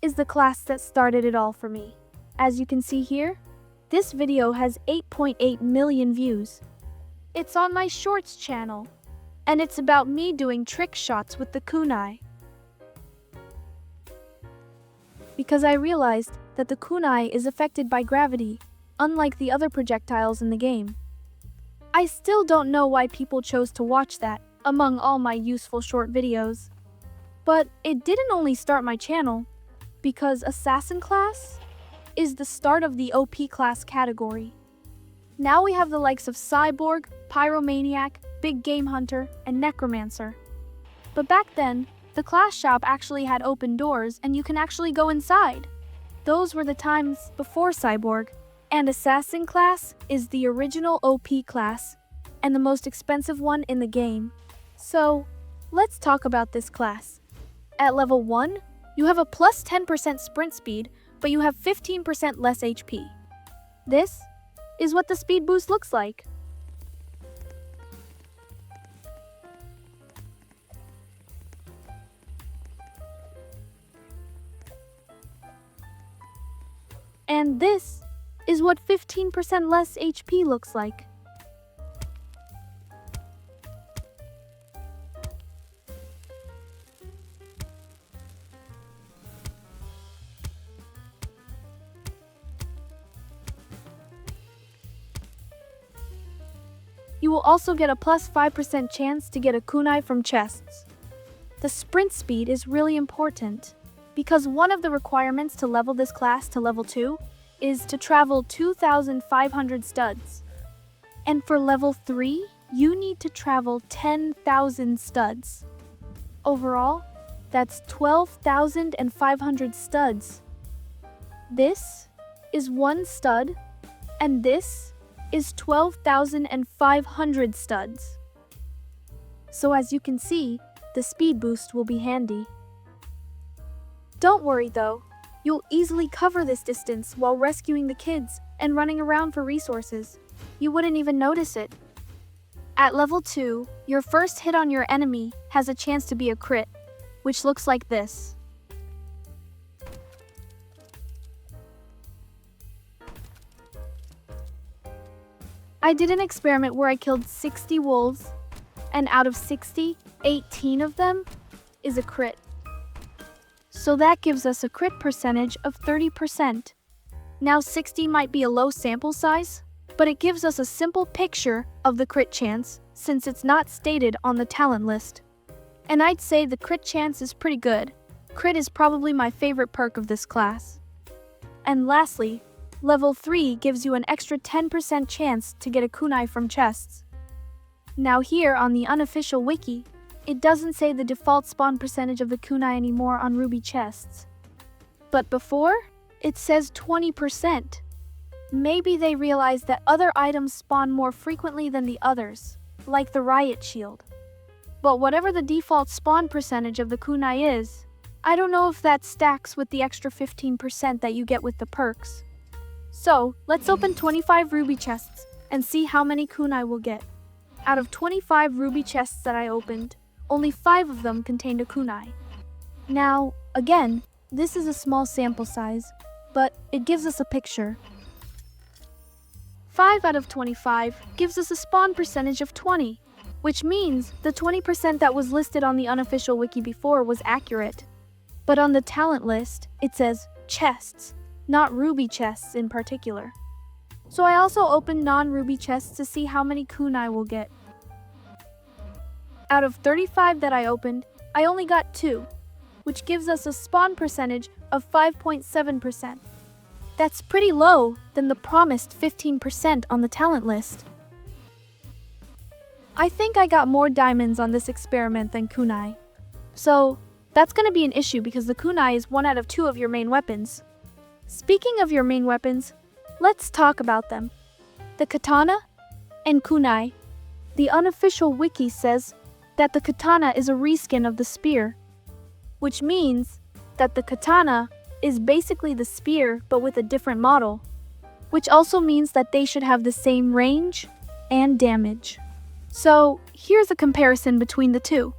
is the class that started it all for me. As you can see here, this video has 8.8 million views. It's on my Shorts channel, and it's about me doing trick shots with the kunai. Because I realized that the kunai is affected by gravity, unlike the other projectiles in the game. I still don't know why people chose to watch that among all my useful short videos. But it didn't only start my channel, because Assassin class is the start of the OP class category. Now we have the likes of Cyborg, Pyromaniac, Big Game Hunter, and Necromancer. But back then, the class shop actually had open doors and you can actually go inside. Those were the times before Cyborg, and Assassin class is the original OP class and the most expensive one in the game. So, let's talk about this class. At level 1, you have a plus 10% sprint speed, but you have 15% less HP. This is what the speed boost looks like. And this is what 15% less HP looks like. You will also get a plus 5% chance to get a kunai from chests. The sprint speed is really important, because one of the requirements to level this class to level 2 is to travel 2,500 studs. And for level 3, you need to travel 10,000 studs. Overall, that's 12,500 studs. This is 1 stud, and this is 12,500 studs. So as you can see, the speed boost will be handy. Don't worry though, you'll easily cover this distance while rescuing the kids and running around for resources. You wouldn't even notice it. At level 2, your first hit on your enemy has a chance to be a crit, which looks like this. I did an experiment where I killed 60 wolves, and out of 60, 18 of them is a crit. So that gives us a crit percentage of 30%. Now 60 might be a low sample size, but it gives us a simple picture of the crit chance since it's not stated on the talent list. And I'd say the crit chance is pretty good. Crit is probably my favorite perk of this class. And lastly, level 3 gives you an extra 10% chance to get a kunai from chests. Now here on the unofficial wiki, it doesn't say the default spawn percentage of the kunai anymore on ruby chests. But before, it says 20%. Maybe they realized that other items spawn more frequently than the others, like the riot shield. But whatever the default spawn percentage of the kunai is, I don't know if that stacks with the extra 15% that you get with the perks. So, let's open 25 ruby chests and see how many kunai we'll get. Out of 25 ruby chests that I opened, only 5 of them contained a kunai. Now, again, this is a small sample size, but it gives us a picture. 5 out of 25 gives us a spawn percentage of 20, which means the 20% that was listed on the unofficial wiki before was accurate. But on the talent list, it says chests, not ruby chests in particular. So I also opened non-ruby chests to see how many kunai we'll get. Out of 35 that I opened, I only got 2, which gives us a spawn percentage of 5.7%. That's pretty low than the promised 15% on the talent list. I think I got more diamonds on this experiment than kunai. So that's going to be an issue because the kunai is 1 out of 2 of your main weapons. Speaking of your main weapons, let's talk about them. The katana and kunai. The unofficial wiki says that the katana is a reskin of the spear, which means that the katana is basically the spear but with a different model, which also means that they should have the same range and damage. So here's a comparison between the two.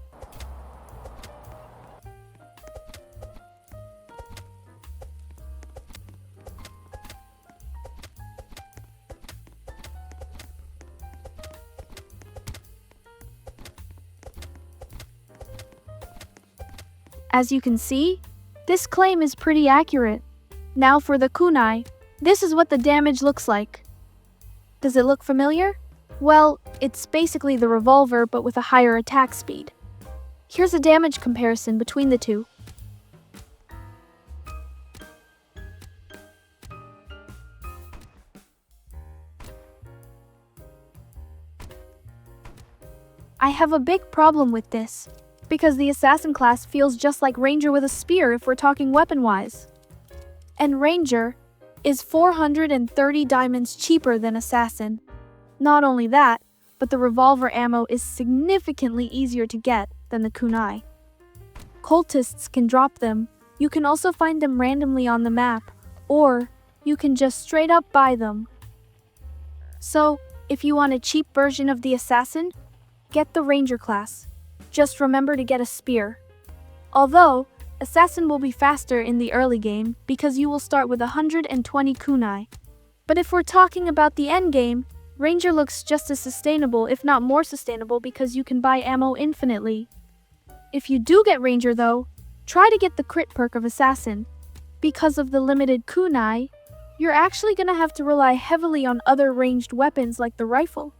As you can see, this claim is pretty accurate. Now for the kunai, this is what the damage looks like. Does it look familiar? Well, it's basically the revolver but with a higher attack speed. Here's a damage comparison between the two. I have a big problem with this, because the assassin class feels just like ranger with a spear if we're talking weapon-wise. And ranger is 430 diamonds cheaper than assassin. Not only that, but the revolver ammo is significantly easier to get than the kunai. Cultists can drop them. You can also find them randomly on the map, or you can just straight up buy them. So, if you want a cheap version of the assassin, get the ranger class. Just remember to get a spear. Although, assassin will be faster in the early game because you will start with 120 kunai. But if we're talking about the end game, ranger looks just as sustainable if not more sustainable because you can buy ammo infinitely. If you do get ranger though, try to get the crit perk of assassin. Because of the limited kunai, you're actually gonna have to rely heavily on other ranged weapons like the rifle.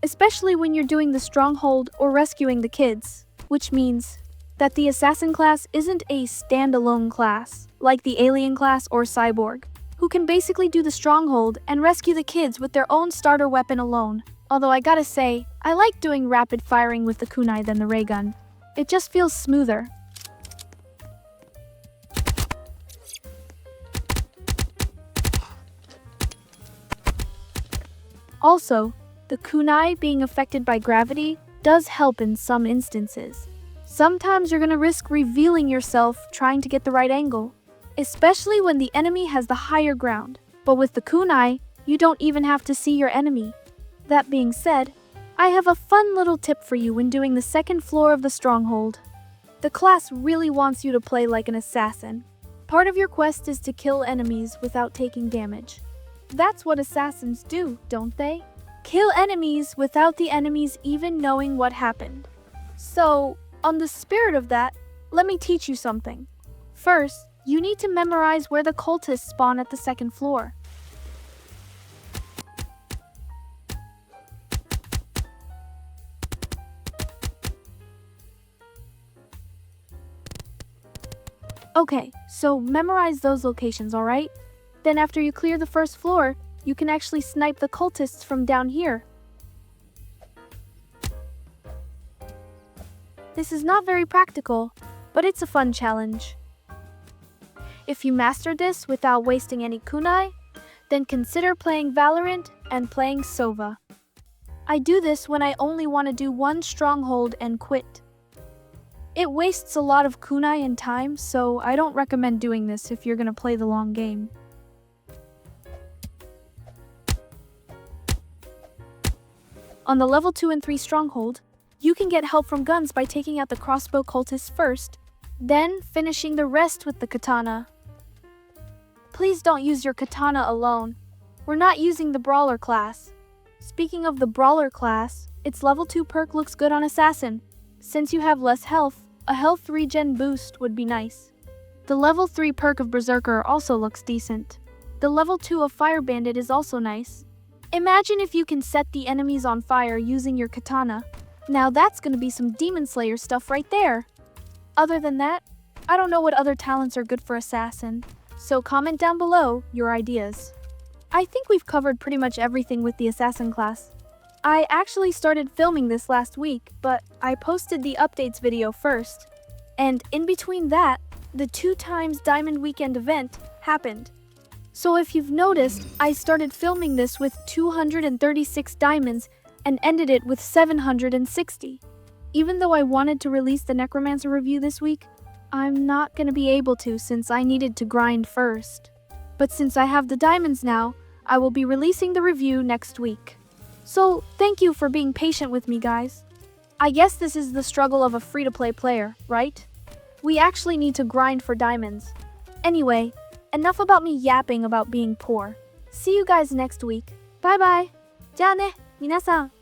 Especially when you're doing the stronghold or rescuing the kids, which means that the assassin class isn't a standalone class, like the alien class or cyborg, who can basically do the stronghold and rescue the kids with their own starter weapon alone. Although I gotta say, I like doing rapid firing with the kunai than the ray gun. It just feels smoother. Also, the kunai being affected by gravity does help in some instances. Sometimes you're gonna risk revealing yourself trying to get the right angle, especially when the enemy has the higher ground. But with the kunai, you don't even have to see your enemy. That being said, I have a fun little tip for you when doing the second floor of the stronghold. The class really wants you to play like an assassin. Part of your quest is to kill enemies without taking damage. That's what assassins do, don't they? Kill enemies without the enemies even knowing what happened. So, on the spirit of that, let me teach you something. First, you need to memorize where the cultists spawn at the second floor. Okay, so memorize those locations, alright? Then after you clear the first floor, you can actually snipe the cultists from down here. This is not very practical, but it's a fun challenge. If you mastered this without wasting any kunai, then consider playing Valorant and playing Sova. I do this when I only want to do one stronghold and quit. It wastes a lot of kunai and time, so I don't recommend doing this if you're gonna play the long game. On the level 2 and 3 stronghold, you can get help from guns by taking out the crossbow cultists first, then finishing the rest with the katana. Please don't use your katana alone. We're not using the brawler class. Speaking of the brawler class, its level 2 perk looks good on assassin. Since you have less health, a health regen boost would be nice. The level 3 perk of berserker also looks decent. The level 2 of fire bandit is also nice. Imagine if you can set the enemies on fire using your katana. Now that's gonna be some Demon Slayer stuff right there. Other than that, I don't know what other talents are good for assassin, so comment down below your ideas. I think we've covered pretty much everything with the assassin class. I actually started filming this last week, but I posted the updates video first. And in between that, the 2x Diamond Weekend event happened. So if you've noticed, I started filming this with 236 diamonds and ended it with 760. Even though I wanted to release the Necromancer review this week, I'm not gonna be able to since I needed to grind first. But since I have the diamonds now, I will be releasing the review next week. So thank you for being patient with me, guys. I guess this is the struggle of a free-to-play player, right? We actually need to grind for diamonds. Anyway, enough about me yapping about being poor. See you guys next week. Bye bye. じゃあね、皆さん。